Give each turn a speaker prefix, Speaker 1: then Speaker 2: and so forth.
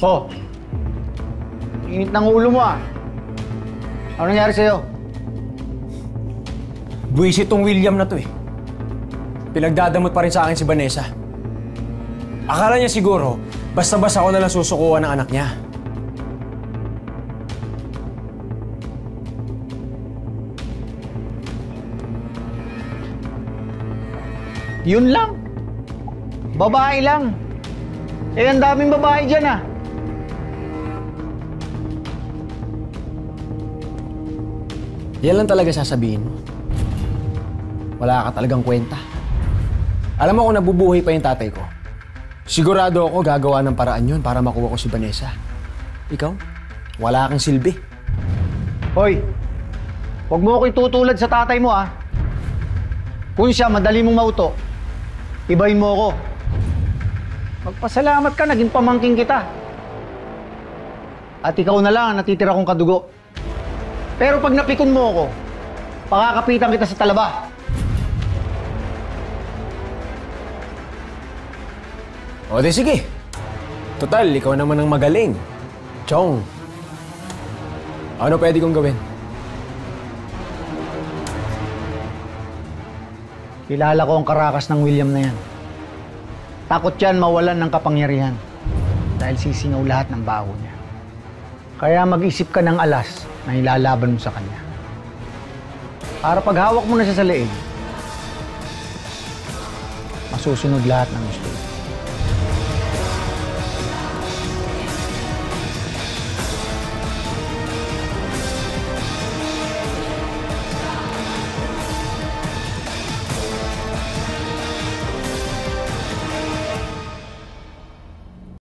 Speaker 1: Oh, init ng ulo mo ah. Ano nangyari sa'yo?
Speaker 2: Buwisit tong William na to eh. Pinagdadamot pa rin sa akin si Vanessa. Akala niya siguro, basta-basta ako nalang susukuhan ng anak niya.
Speaker 1: Yun lang. Babae lang. Eh, ang daming babae dyan ah.
Speaker 2: Yan lang talaga sasabihin mo. Wala ka talagang kwenta. Alam mo kung nabubuhay pa yung tatay ko, sigurado ako gagawa ng paraan yun para makuha ko si Vanessa. Ikaw, wala kang silbi.
Speaker 1: Hoy, huwag mo ako itutulad sa tatay mo ah. Kung siya madali mong mauto, ibahin mo ako. Magpasalamat ka, naging pamangking kita. At ikaw na lang ang natitira kong kadugo. Pero pag napikon mo ako, pakakapitan kita sa talaba.
Speaker 2: O di sige. Total, ikaw naman ang magaling. Chong, ano pwede kong gawin?
Speaker 1: Kilala ko ang karakas ng William na yan. Takot yan mawalan ng kapangyarihan dahil sisingaw lahat ng baho niya. Kaya mag-isip ka ng alas na ilalaban mo sa kanya. Para paghawak mo na siya sa leeg, masusunod lahat ng gusto niya.